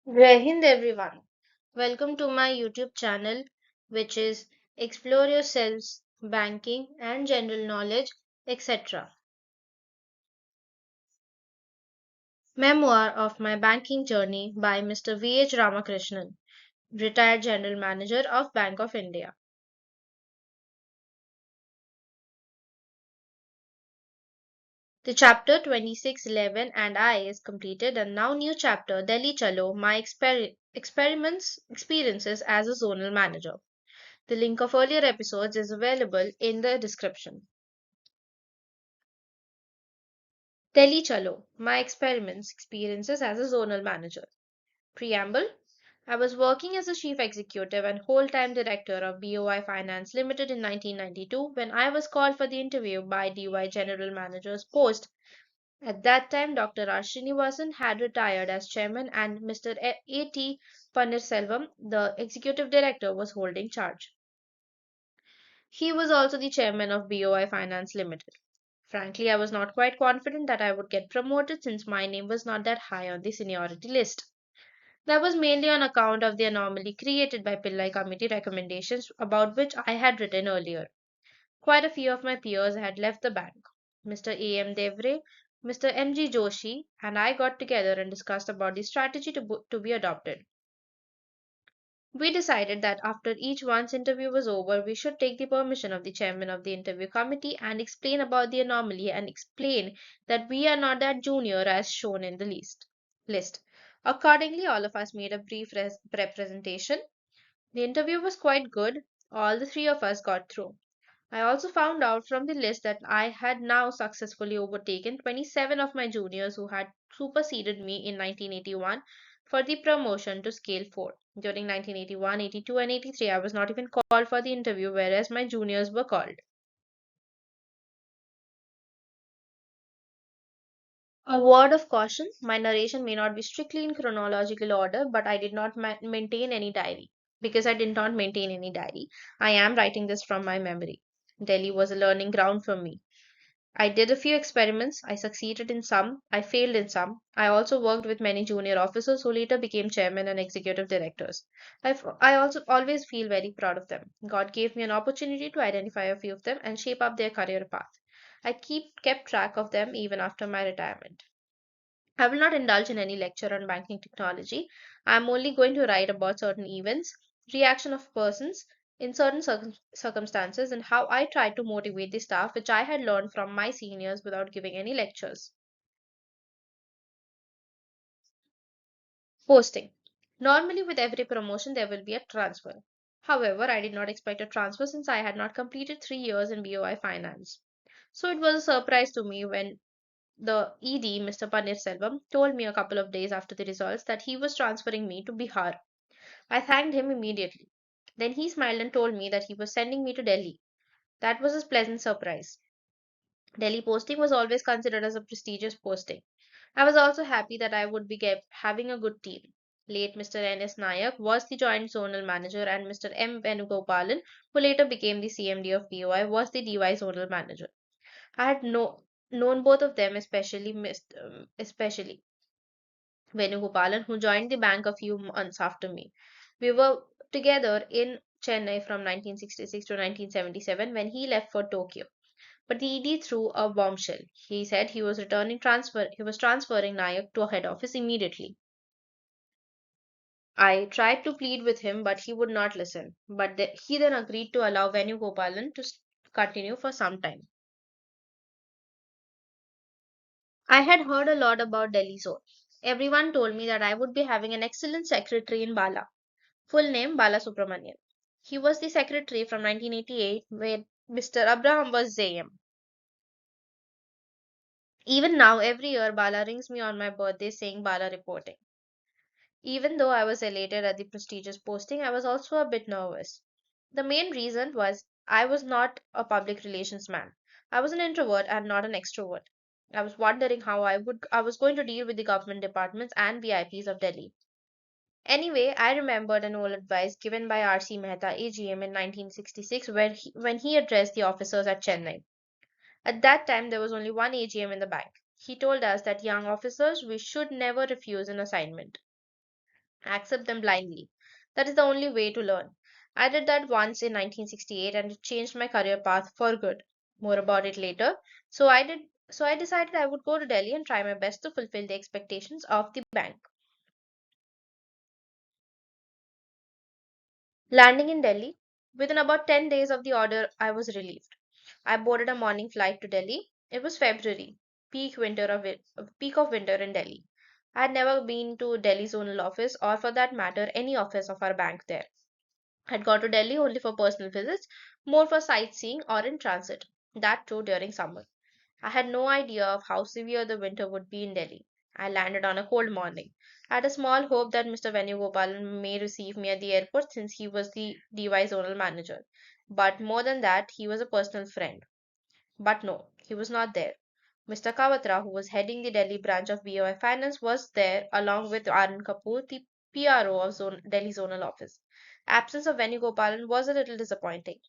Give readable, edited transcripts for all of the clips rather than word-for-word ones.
Hind everyone. Welcome to my YouTube channel, which is Explore Yourselves, Banking and General Knowledge, etc. Memoir of My Banking Journey by Mr. V.H. Ramakrishnan, retired General Manager of Bank of India. The chapter 2611 and I is completed and now new chapter Delhi Chalo, my experiments experiences as a zonal manager. The link of earlier episodes is available in the description. Delhi Chalo, my experiments, experiences as a zonal manager. Preamble. I was working as a chief executive and whole-time director of BOI Finance Limited in 1992 when I was called for the interview by DY General Manager's post. At that time, Dr. R. Srinivasan had retired as chairman and Mr. A.T. Pannirselvam, the executive director, was holding charge. He was also the chairman of BOI Finance Limited. Frankly, I was not quite confident that I would get promoted since my name was not that high on the seniority list. That was mainly on account of the anomaly created by Pillai Committee recommendations about which I had written earlier. Quite a few of my peers had left the bank. Mr. A. M. Devre, Mr. M. G. Joshi, and I got together and discussed about the strategy to be adopted. We decided that after each one's interview was over, we should take the permission of the chairman of the interview committee and explain about the anomaly and explain that we are not that junior as shown in the list. Accordingly, all of us made a brief representation. The interview was quite good. All the three of us got through. I also found out from the list that I had now successfully overtaken 27 of my juniors who had superseded me in 1981 for the promotion to Scale 4. During 1981, 82, and 83, I was not even called for the interview, whereas my juniors were called. A word of caution, my narration may not be strictly in chronological order, but I did not maintain any diary. Because I did not maintain any diary, I am writing this from my memory. Delhi was a learning ground for me. I did a few experiments. I succeeded in some. I failed in some. I also worked with many junior officers who later became chairmen and executive directors. I also always feel very proud of them. God gave me an opportunity to identify a few of them and shape up their career path. I kept track of them even after my retirement. I will not indulge in any lecture on banking technology. I am only going to write about certain events, reaction of persons in certain circumstances, and how I tried to motivate the staff, which I had learned from my seniors without giving any lectures. Posting. Normally, with every promotion, there will be a transfer. However, I did not expect a transfer since I had not completed 3 years in BOI finance. So it was a surprise to me when the ED, Mr. Pannirselvam, told me a couple of days after the results that he was transferring me to Bihar. I thanked him immediately. Then he smiled and told me that he was sending me to Delhi. That was a pleasant surprise. Delhi posting was always considered as a prestigious posting. I was also happy that I would be having a good team. Late Mr. N.S. Nayak was the joint zonal manager, and Mr. M. Venugopalan, who later became the CMD of BOI, was the DY zonal manager. I had known both of them, especially Venugopalan, who joined the bank a few months after me. We were together in Chennai from 1966 to 1977 when he left for Tokyo. But the ED threw a bombshell. He said he was transferring Nayak to a head office immediately. I tried to plead with him, but he would not listen. But he then agreed to allow Venugopalan to continue for some time. I had heard a lot about Delhi Zone. Everyone told me that I would be having an excellent secretary in Bala. Full name Bala Subramanian. He was the secretary from 1988 when Mr. Abraham was JM. Even now, every year, Bala rings me on my birthday saying Bala reporting. Even though I was elated at the prestigious posting, I was also a bit nervous. The main reason was I was not a public relations man. I was an introvert and not an extrovert. I was wondering how I was going to deal with the government departments and VIPs of Delhi. Anyway, I remembered an old advice given by R.C. Mehta AGM in 1966 when he addressed the officers at Chennai. At that time, there was only one AGM in the bank. He told us that young officers we should never refuse an assignment. accept them blindly. That is the only way to learn. I did that once in 1968 and it changed my career path for good. More about it later. So I decided I would go to Delhi and try my best to fulfill the expectations of the bank. Landing in Delhi, within about 10 days of the order, I was relieved. I boarded a morning flight to Delhi. It was February, peak of winter in Delhi. I had never been to Delhi zonal office or for that matter any office of our bank there. Had gone to Delhi only for personal visits, more for sightseeing or in transit. That too during summer. I had no idea of how severe the winter would be in Delhi. I landed on a cold morning. I had a small hope that Mr. Venugopalan may receive me at the airport since he was the DY zonal manager. But more than that, he was a personal friend. But no, he was not there. Mr. Kawatra, who was heading the Delhi branch of BOI Finance, was there along with Arun Kapoor, the PRO of Delhi Zonal Office. Absence of Venugopalan was a little disappointing.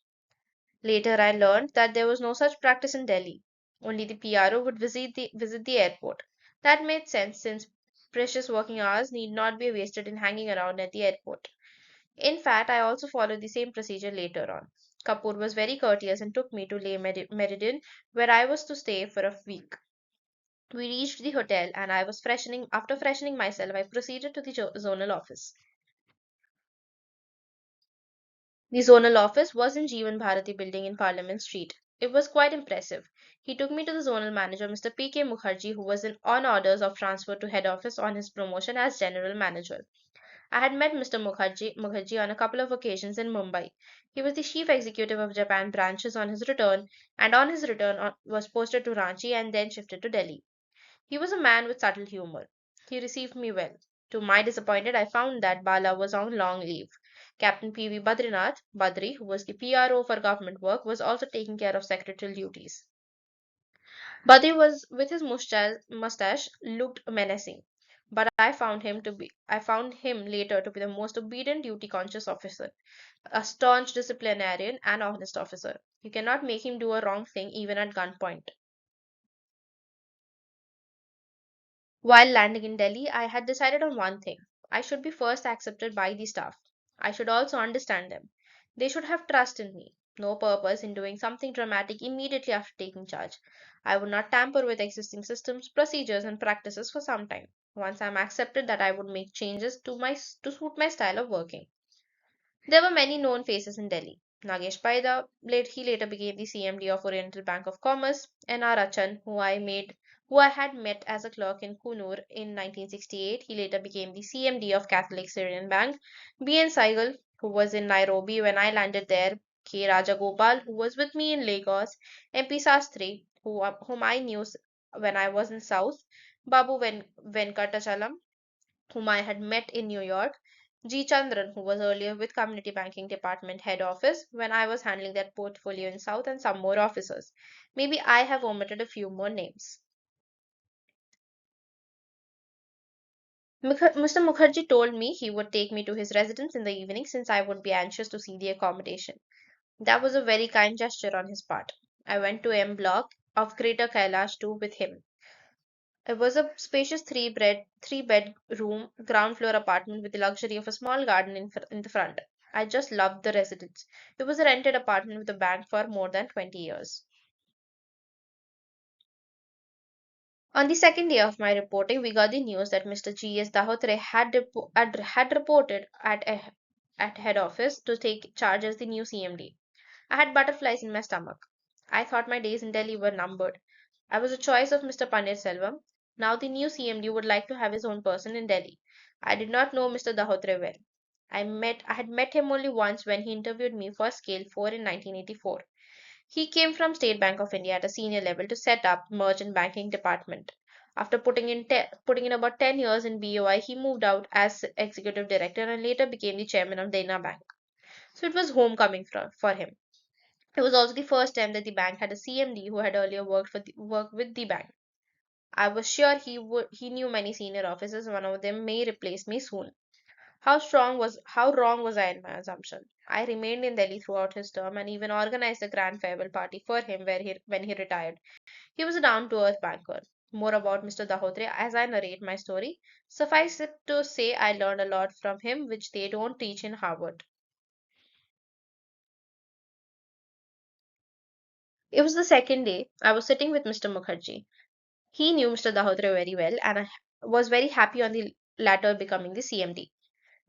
Later, I learned that there was no such practice in Delhi. Only the PRO would visit the airport. That made sense since precious working hours need not be wasted in hanging around at the airport. In fact, I also followed the same procedure later on. Kapoor was very courteous and took me to Leh Meridian, where I was to stay for a week. We reached the hotel, and I was freshening. After freshening myself, I proceeded to the zonal office. The zonal office was in Jeevan Bharati building in Parliament Street. It was quite impressive. He took me to the zonal manager, Mr. P.K. Mukherjee, who was on orders of transfer to head office on his promotion as general manager. I had met Mr. Mukherjee on a couple of occasions in Mumbai. He was the chief executive of Japan branches on his return, and on his return was posted to Ranchi and then shifted to Delhi. He was a man with subtle humor. He received me well. To my disappointment, I found that Bala was on long leave. Captain P.V. Badrinath, Badri, who was the PRO for government work, was also taking care of secretarial duties. Badri was with his mustache looked menacing, but I found him later to be the most obedient, duty conscious officer, a staunch disciplinarian and honest officer. You cannot make him do a wrong thing even at gunpoint. While landing in Delhi, I had decided on one thing. I should be first accepted by the staff. I should also understand them. They should have trust in me. No purpose in doing something dramatic immediately after taking charge. I would not tamper with existing systems, procedures, and practices for some time. Once I am accepted that I would make changes to suit my style of working. There were many known faces in Delhi. Nagesh Paida, he later became the CMD of Oriental Bank of Commerce, N.R. Achan, who I had met as a clerk in Kunur in 1968. He later became the CMD of Catholic Syrian Bank, B.N. Saigal, who was in Nairobi when I landed there, K. Rajagopal, who was with me in Lagos, MP Sastri, whom I knew when I was in South, Babu Venkatachalam, whom I had met in New York, G. Chandran, who was earlier with Community Banking Department head office when I was handling that portfolio in South, and some more officers. Maybe I have omitted a few more names. Mr. Mukherjee told me he would take me to his residence in the evening since I would be anxious to see the accommodation. That was a very kind gesture on his part. I went to M Block of Greater Kailash too with him. It was a spacious three bedroom ground floor apartment with the luxury of a small garden in the front. I just loved the residence. It was a rented apartment with a bank for more than 20 years. On the second day of my reporting, we got the news that Mr. G.S. Dahotre had reported at head office to take charge as the new CMD. I had butterflies in my stomach. I thought my days in Delhi were numbered. I was a choice of Mr. Selvam. Now the new CMD would like to have his own person in Delhi. I did not know Mr. Dahotre well. I had met him only once when he interviewed me for Scale 4 in 1984. He came from State Bank of India at a senior level to set up merchant banking department. After putting in about 10 years in BOI, he moved out as executive director and later became the chairman of Dena Bank. So it was homecoming for him. It was also the first time that the bank had a CMD who had earlier worked with the bank. I was sure he knew many senior officers. One of them may replace me soon. How wrong was I in my assumption? I remained in Delhi throughout his term and even organized a grand farewell party for him when he retired. He was a down to earth banker. More about Mr. Dahotre as I narrate my story. Suffice it to say, I learned a lot from him, which they don't teach in Harvard. It was the second day. I was sitting with Mr. Mukherjee. He knew Mr. Dahotre very well, and I was very happy on the latter becoming the CMD.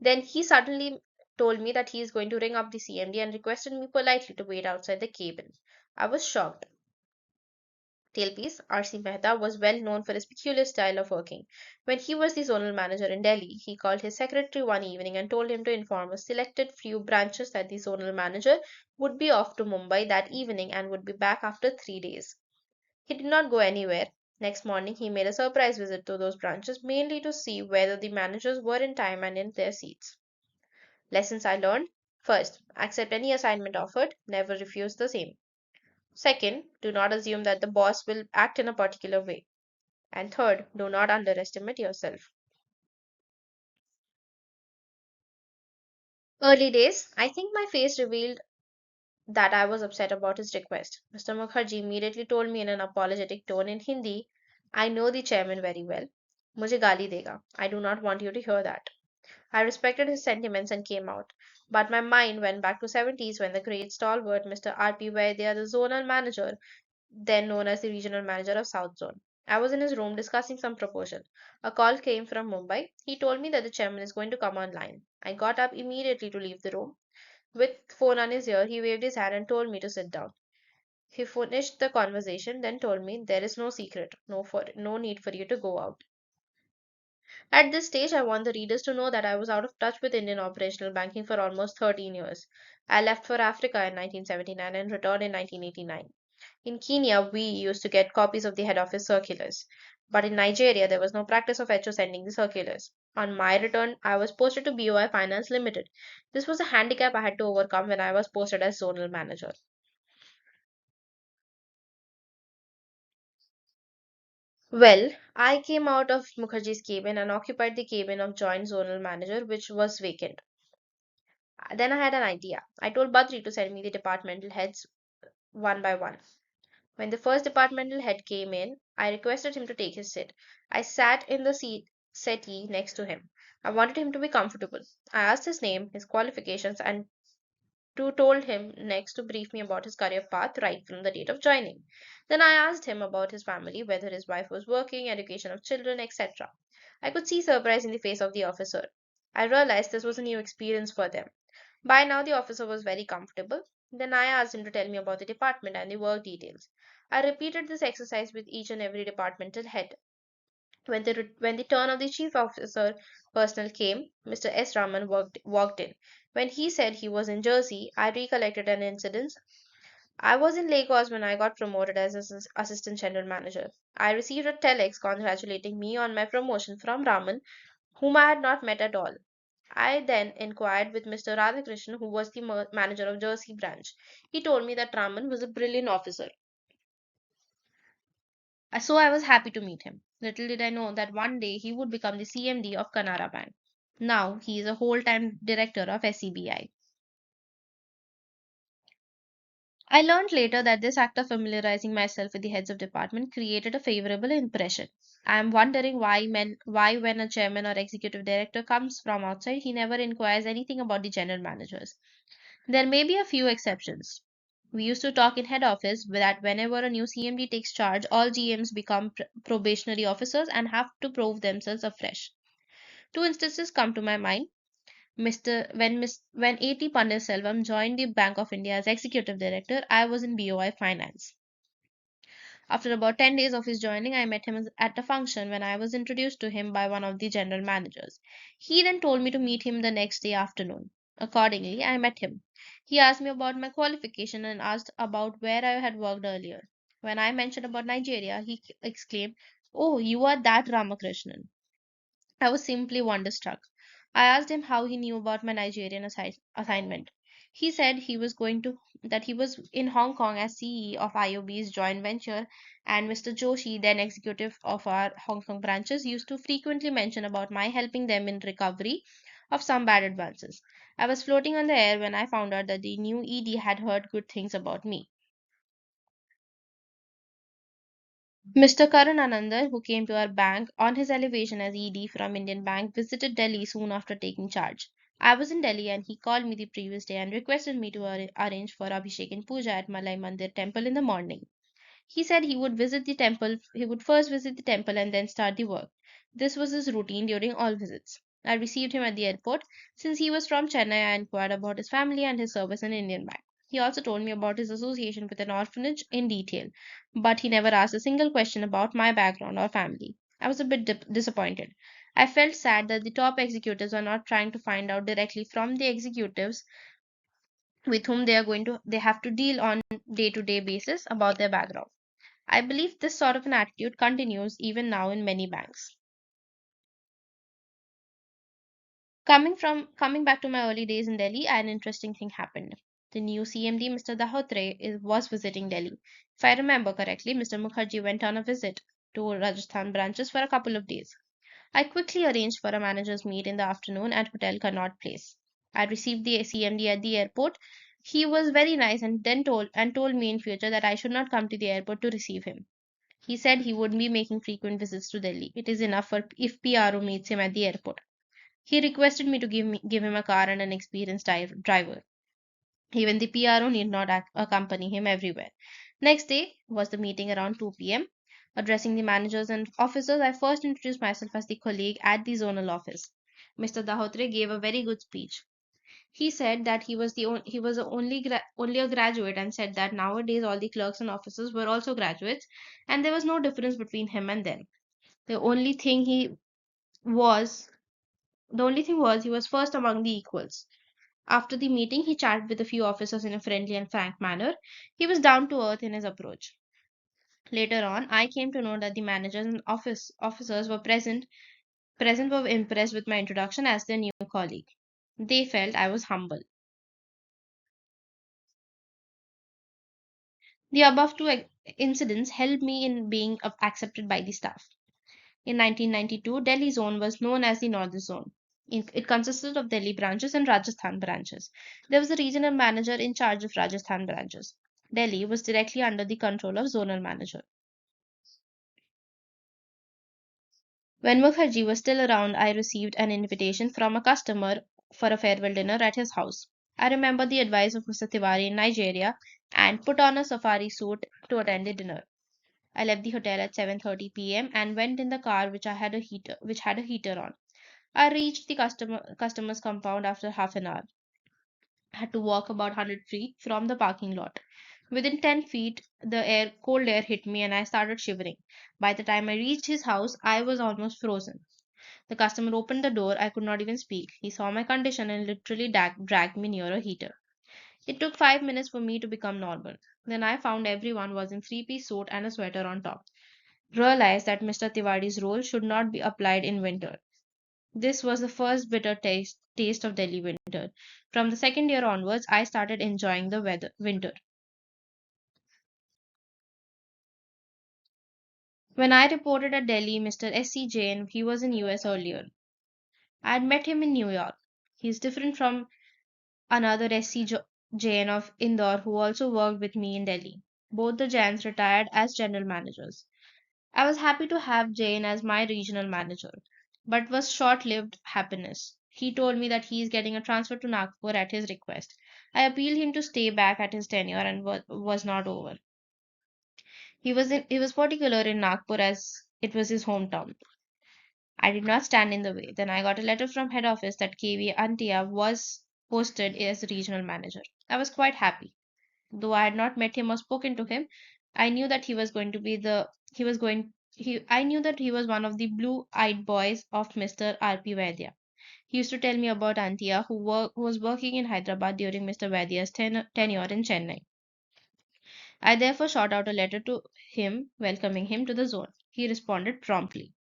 Then he suddenly told me that he is going to ring up the CMD and requested me politely to wait outside the cabin. I was shocked. Tailpiece, R.C. Mehta was well known for his peculiar style of working. When he was the zonal manager in Delhi, he called his secretary one evening and told him to inform a selected few branches that the zonal manager would be off to Mumbai that evening and would be back after 3 days. He did not go anywhere. Next morning, he made a surprise visit to those branches mainly to see whether the managers were in time and in their seats. Lessons I learned: first, accept any assignment offered, never refuse the same. Second, do not assume that the boss will act in a particular way. And third, do not underestimate yourself. Early days, I think my face revealed that I was upset about his request. Mr. Mukherjee immediately told me in an apologetic tone in Hindi, I know the chairman very well. Mujhe gali dega. I do not want you to hear that. I respected his sentiments and came out. But my mind went back to 70s when the great stalwart Mr. R.P. Vaidya, the zonal manager, then known as the regional manager of South Zone. I was in his room discussing some proposal. A call came from Mumbai. He told me that the chairman is going to come online. I got up immediately to leave the room. With phone on his ear, he waved his hand and told me to sit down. He finished the conversation, then told me there is no secret, no need for you to go out. At this stage, I want the readers to know that I was out of touch with Indian operational banking for almost 13 years. I left for Africa in 1979 and returned in 1989. In Kenya, we used to get copies of the head office circulars. But in Nigeria, there was no practice of HO sending the circulars. On my return, I was posted to BOI Finance Limited. This was a handicap I had to overcome when I was posted as zonal manager. Well, I came out of Mukherjee's cabin and occupied the cabin of joint zonal manager, which was vacant. Then I had an idea. I told Badri to send me the departmental heads one by one. When the first departmental head came in, I requested him to take his seat. I sat in the settee next to him. I wanted him to be comfortable. I asked his name, his qualifications, and told him next to brief me about his career path right from the date of joining. Then I asked him about his family, whether his wife was working, education of children, etc. I could see surprise in the face of the officer. I realized this was a new experience for them. By now, the officer was very comfortable. Then I asked him to tell me about the department and the work details. I repeated this exercise with each and every departmental head. When the turn of the chief officer personnel came, Mr. S. Raman walked in. When he said he was in Jersey, I recollected an incident. I was in Lagos when I got promoted as assistant general manager. I received a telex congratulating me on my promotion from Raman, whom I had not met at all. I then inquired with Mr. Radhakrishnan, who was the manager of Jersey branch. He told me that Raman was a brilliant officer. So I was happy to meet him. Little did I know that one day he would become the CMD of Canara Bank. Now he is a whole-time director of SEBI. I learned later that this act of familiarizing myself with the heads of department created a favorable impression. I am wondering why when a chairman or executive director comes from outside, he never inquires anything about the general managers. There may be a few exceptions. We used to talk in head office that whenever a new CMD takes charge, all GMs become probationary officers and have to prove themselves afresh. Two instances come to my mind. When A.T. Panneerselvam joined the Bank of India as executive director, I was in BOI Finance. After about 10 days of his joining, I met him at a function when I was introduced to him by one of the general managers. He then told me to meet him the next day afternoon. Accordingly, I met him. He asked me about my qualification and asked about where I had worked earlier. When I mentioned about Nigeria, he exclaimed, "Oh, you are that Ramakrishnan." I was simply wonderstruck. I asked him how he knew about my Nigerian assignment. He said he was in Hong Kong as CE of IOB's joint venture, and Mr. Joshi, then executive of our Hong Kong branches, used to frequently mention about my helping them in recovery of some bad advances. I was floating on the air when I found out that the new ED had heard good things about me. Mr. Karan Anandar, who came to our bank on his elevation as ED from Indian Bank, visited Delhi soon after taking charge. I was in Delhi and he called me the previous day and requested me to arrange for Abhishek and Puja at Malai Mandir temple in the morning. He said he would first visit the temple and then start the work. This was his routine during all visits. I received him at the airport. Since he was from Chennai, I inquired about his family and his service in Indian Bank. He also told me about his association with an orphanage in detail, but he never asked a single question about my background or family. I was a bit disappointed. I felt sad that the top executives are not trying to find out directly from the executives with whom they have to deal on day-to-day basis about their background. I believe this sort of an attitude continues even now in many banks. Coming back to my early days in Delhi, an interesting thing happened. The new CMD, Mr. Dahotre, was visiting Delhi. If I remember correctly, Mr. Mukherjee went on a visit to Rajasthan branches for a couple of days. I quickly arranged for a manager's meet in the afternoon at Hotel Connaught Place. I received the CMD at the airport. He was very nice and then told me in future that I should not come to the airport to receive him. He said he would be making frequent visits to Delhi. It is enough for if PRO meets him at the airport. He requested me to give him a car and an experienced driver. Even the PRO need not accompany him everywhere. Next day was the meeting around 2 p.m. Addressing the managers and officers, I first introduced myself as the colleague at the zonal office. Mr. Dahotre gave a very good speech. He said that he was only a graduate and said that nowadays all the clerks and officers were also graduates and there was no difference between him and them. The only thing he was the only thing was he was first among the equals. After the meeting, he chatted with a few officers in a friendly and frank manner. He was down to earth in his approach. Later on, I came to know that the managers and officers were impressed with my introduction as their new colleague. They felt I was humble. The above two incidents helped me in being accepted by the staff. In 1992, Delhi zone was known as the Northern Zone. It consisted of Delhi branches and Rajasthan branches. There was a regional manager in charge of Rajasthan branches. Delhi was directly under the control of zonal manager. When Mukherjee was still around, I received an invitation from a customer for a farewell dinner at his house. I remember the advice of Mr. Tiwari in Nigeria and put on a safari suit to attend the dinner. I left the hotel at 7:30 p.m. and went in the car which had a heater on. I reached the customer's compound after half an hour. I had to walk about 100 feet from the parking lot. Within 10 feet, cold air hit me and I started shivering. By the time I reached his house, I was almost frozen. The customer opened the door. I could not even speak. He saw my condition and literally dragged me near a heater. It took 5 minutes for me to become normal. Then I found everyone was in three-piece suit and a sweater on top. Realized that Mr. Tiwari's rule should not be applied in winter. This was the first bitter taste of Delhi winter. From the second year onwards, I started enjoying the winter. When I reported at Delhi, Mr. S.C. Jain, he was in US earlier. I had met him in New York. He is different from another S.C. Jain of Indore who also worked with me in Delhi. Both the Jains retired as general managers. I was happy to have Jain as my regional manager, but was short-lived happiness. He told me that he is getting a transfer to Nagpur at his request. I appealed him to stay back at his tenure and was not over. He was particular in Nagpur as it was his hometown. I did not stand in the way. Then I got a letter from head office that KV Antia was posted as regional manager. I was quite happy. Though I had not met him or spoken to him, I knew that he was going to be the he was going he I knew that he was one of the blue-eyed boys of Mr. R.P. Vaidya. He used to tell me about Antia who was working in Hyderabad during Mr. Vaidya's tenure in Chennai. I therefore shot out a letter to him welcoming him to the zone. He responded promptly.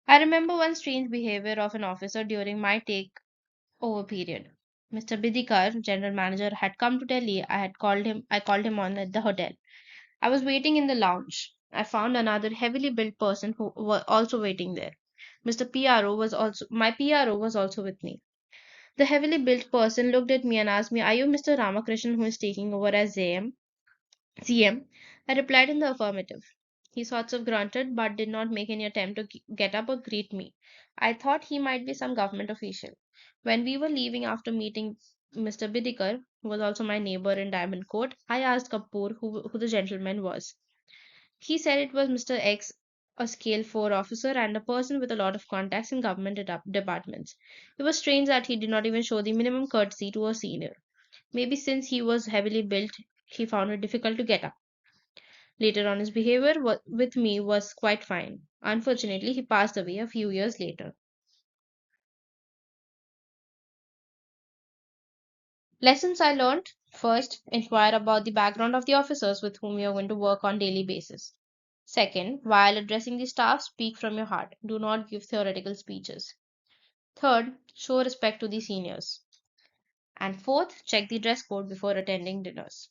I remember one strange behavior of an officer during my takeover period. Mr. Bidikar, general manager, had come to Delhi. I called him on at the hotel. I was waiting in the lounge. I found another heavily built person who was also waiting there. My PRO was also with me. The heavily built person looked at me and asked me, "Are you Mr. Ramakrishnan who is taking over as ZM?" I replied in the affirmative. He sort of grunted but did not make any attempt to get up or greet me. I thought he might be some government official. When we were leaving after meeting Mr. Bidikar, who was also my neighbor in Diamond Court, I asked Kapoor who the gentleman was. He said it was Mr. X, a Scale 4 officer and a person with a lot of contacts in government departments. It was strange that he did not even show the minimum courtesy to a senior. Maybe since he was heavily built, he found it difficult to get up. Later on, his behavior with me was quite fine. Unfortunately, he passed away a few years later. Lessons I learned: first, inquire about the background of the officers with whom you are going to work on daily basis. Second, while addressing the staff, speak from your heart. Do not give theoretical speeches. Third, show respect to the seniors. And fourth, check the dress code before attending dinners.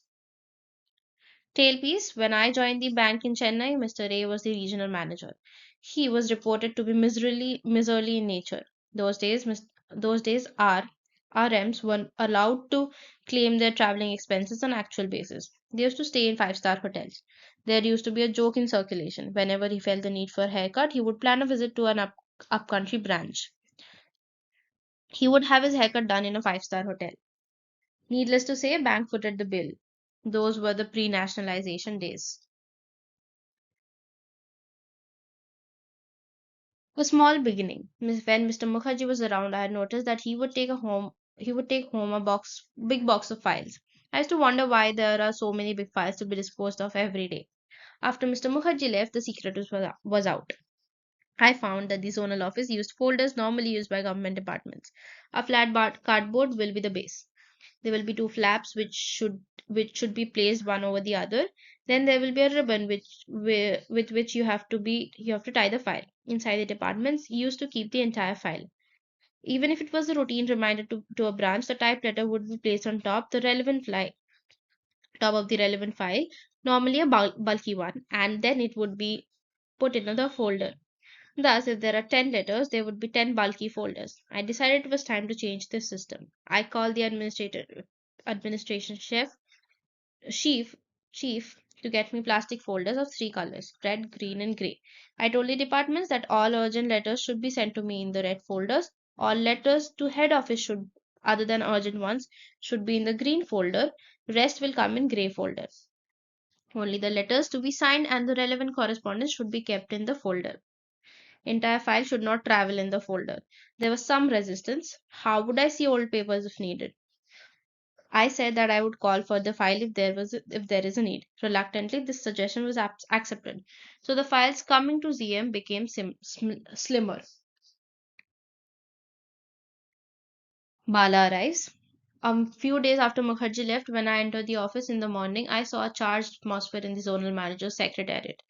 Tailpiece: when I joined the bank in Chennai, Mr. A was the regional manager. He was reported to be miserly in nature. Those days, those days, RMs were allowed to claim their traveling expenses on actual basis. They used to stay in five-star hotels. There used to be a joke in circulation. Whenever he felt the need for a haircut, he would plan a visit to an upcountry branch. He would have his haircut done in a five-star hotel. Needless to say, bank footed the bill. Those were the pre-nationalization days. A small beginning. When Mr. Mukherjee was around, I had noticed that he would take home a big box of files. I used to wonder why there are so many big files to be disposed of every day. After Mr. Mukherjee left, the secret was out. I found that the zonal office used folders normally used by government departments. A flat cardboard will be the base. There will be two flaps which should be placed one over the other. Then there will be a ribbon with which you have to tie the file. Inside the departments, you used to keep the entire file. Even if it was a routine reminder to a branch, the type letter would be placed on top of the relevant file, normally a bulky one, and then it would be put in another folder. Thus, if there are 10 letters, there would be 10 bulky folders. I decided it was time to change this system. I called the administration chief, chief to get me plastic folders of three colors: red, green, and grey. I told the departments that all urgent letters should be sent to me in the red folders. All letters to head office other than urgent ones, should be in the green folder. Rest will come in grey folder. Only the letters to be signed and the relevant correspondence should be kept in the folder. Entire file should not travel in the folder. There was some resistance. How would I see old papers if needed? I said that I would call for the file if there is a need. Reluctantly, this suggestion was accepted. So the files coming to ZM became slimmer. Bala arrives. A few days after Mukherjee left, when I entered the office in the morning, I saw a charged atmosphere in the zonal manager's secretariat.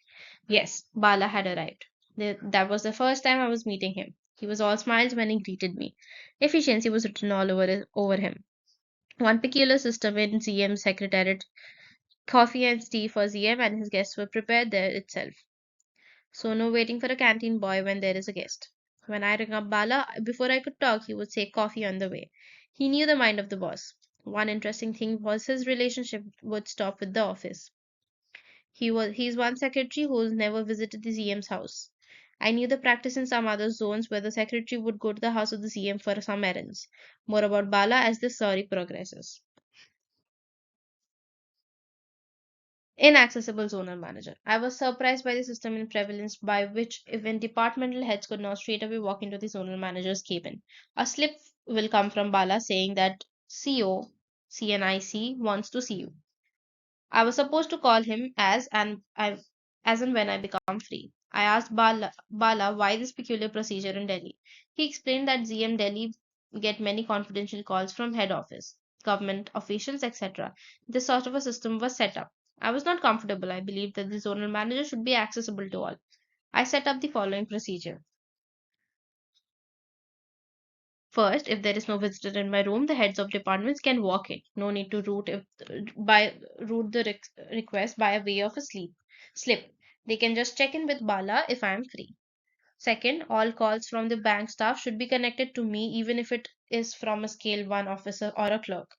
Yes, Bala had arrived. That was the first time I was meeting him. He was all smiles when he greeted me. Efficiency was written all over him. One peculiar system in ZM's secretariat: coffee and tea for ZM and his guests were prepared there itself. So no waiting for a canteen boy when there is a guest. When I rang up Bala, before I could talk, he would say coffee on the way. He knew the mind of the boss. One interesting thing was his relationship would stop with the office. He's one secretary who's never visited the ZM's house. I knew the practice in some other zones where the secretary would go to the house of the ZM for some errands. More about Bala as the story progresses. Inaccessible zonal manager. I was surprised by the system in prevalence by which even departmental heads could now straight away walk into the zonal manager's cabin. A slip will come from Bala saying that CO CNIC wants to see you. I was supposed to call him as and when I become free. I asked Bala why this peculiar procedure in Delhi. He explained that ZM Delhi get many confidential calls from head office, government officials, etc. This sort of a system was set up. I was not comfortable. I believed that the zonal manager should be accessible to all. I set up the following procedure. First, if there is no visitor in my room, the heads of departments can walk in. No need to route the request by a way of a slip. They can just check in with Bala if I am free. Second, all calls from the bank staff should be connected to me, even if it is from a scale 1 officer or a clerk.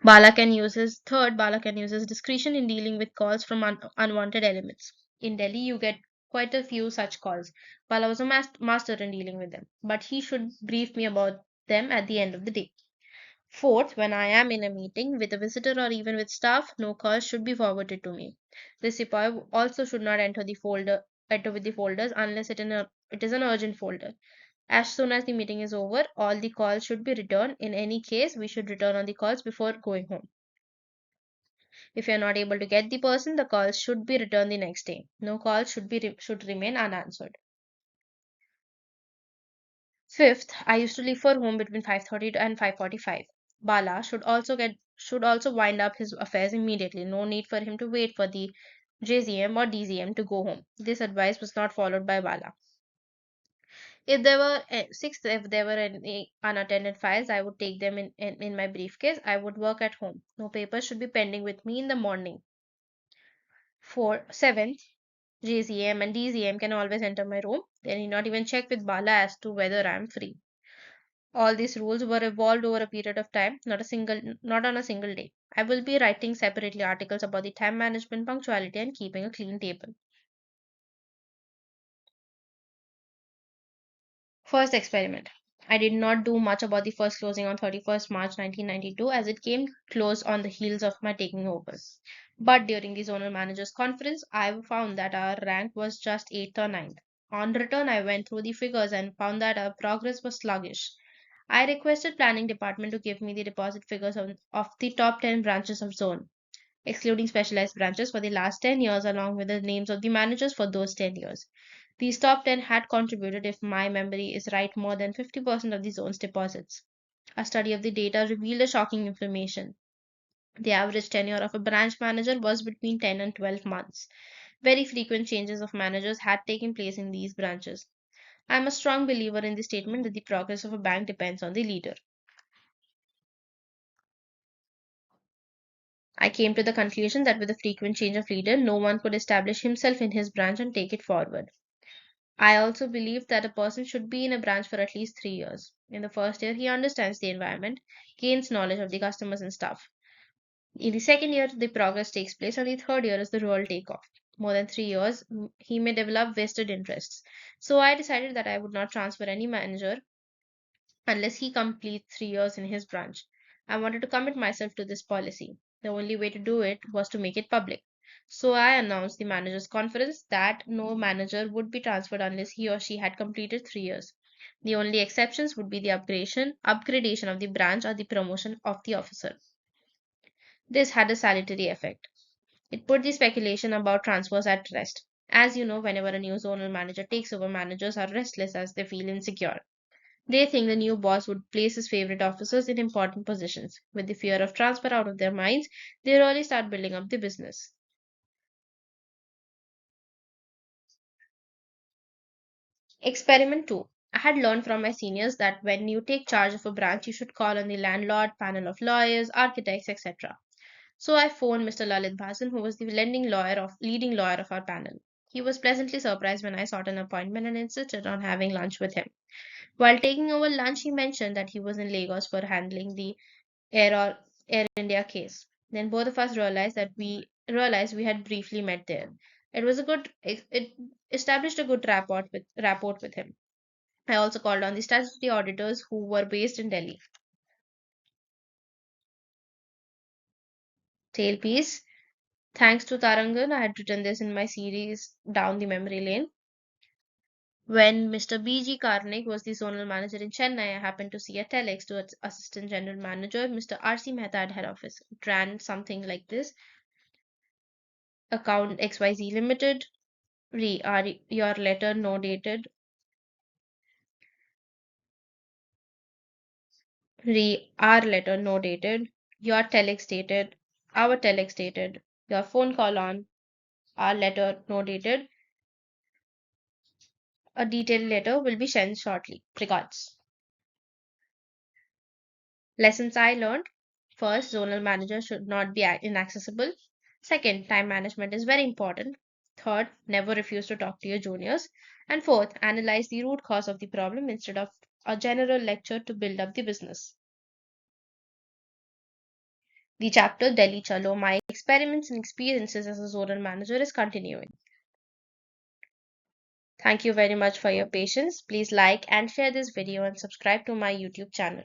Bala can use his discretion in dealing with calls from unwanted elements. In Delhi, you get quite a few such calls. Bala was a master in dealing with them, but he should brief me about them at the end of the day. Fourth, when I am in a meeting with a visitor or even with staff, no calls should be forwarded to me. The sepoy also should not enter with the folders unless it is an urgent folder. As soon as the meeting is over, all the calls should be returned. In any case, we should return on the calls before going home. If you are not able to get the person, the calls should be returned the next day. No calls should remain unanswered. Fifth, I used to leave for home between 5:30 and 5:45. Bala should also wind up his affairs immediately. No need for him to wait for the JZM or DZM to go home. This advice was not followed by Bala. If there were any unattended files, I would take them in my briefcase. I would work at home. No papers should be pending with me in the morning. Seventh, JZM and DZM can always enter my room. They need not even check with Bala as to whether I am free. All these rules were evolved over a period of time, not on a single day. I will be writing separately articles about the time management, punctuality, and keeping a clean table. First experiment. I did not do much about the first closing on 31st March 1992 as it came close on the heels of my taking over. But during the zonal managers conference, I found that our rank was just 8th or ninth. On return, I went through the figures and found that our progress was sluggish. I requested planning department to give me the deposit figures of the top 10 branches of zone, excluding specialized branches for the last 10 years along with the names of the managers for those 10 years. These top 10 had contributed, if my memory is right, more than 50% of the zone's deposits. A study of the data revealed a shocking information. The average tenure of a branch manager was between 10 and 12 months. Very frequent changes of managers had taken place in these branches. I am a strong believer in the statement that the progress of a bank depends on the leader. I came to the conclusion that with a frequent change of leader, no one could establish himself in his branch and take it forward. I also believe that a person should be in a branch for at least 3 years. In the first year, he understands the environment, gains knowledge of the customers and staff. In the second year, the progress takes place, and the third year is the real takeoff. More than 3 years, he may develop vested interests. So I decided that I would not transfer any manager unless he completes 3 years in his branch. I wanted to commit myself to this policy. The only way to do it was to make it public. So I announced the managers' conference that no manager would be transferred unless he or she had completed 3 years. The only exceptions would be the upgradation of the branch or the promotion of the officer. This had a salutary effect. It put the speculation about transfers at rest. As you know, whenever a new zonal manager takes over, managers are restless as they feel insecure. They think the new boss would place his favorite officers in important positions. With the fear of transfer out of their minds, they really start building up the business. Experiment 2. I had learned from my seniors that when you take charge of a branch, you should call on the landlord, panel of lawyers, architects, etc. So I phoned Mr. Lalit Bhasan, who was the leading lawyer of our panel. He was pleasantly surprised when I sought an appointment and insisted on having lunch with him. While taking over lunch, he mentioned that he was in Lagos for handling the Air India case. Then both of us realized we had briefly met there. It established a good rapport with him. I also called on the statutory auditors who were based in Delhi. Tailpiece. Thanks to Tarangan, I had written this in my series Down the Memory Lane. When Mr. B.G. Karnik was the zonal manager in Chennai, I happened to see a telex to its assistant general manager, Mr. R.C. Mehta at head office. It ran something like this: Account XYZ Limited, your letter no dated, our letter no dated, your telex dated, our telex dated, your phone call on, our letter no dated, a detailed letter will be sent shortly. Regards. Lessons I learned. First, zonal manager should not be inaccessible. Second, time management is very important. Third, never refuse to talk to your juniors. And fourth, analyze the root cause of the problem instead of a general lecture to build up the business. The chapter Delhi Chalo, My Experiments and Experiences as a Zonal Manager is continuing. Thank you very much for your patience. Please like and share this video and subscribe to my YouTube channel.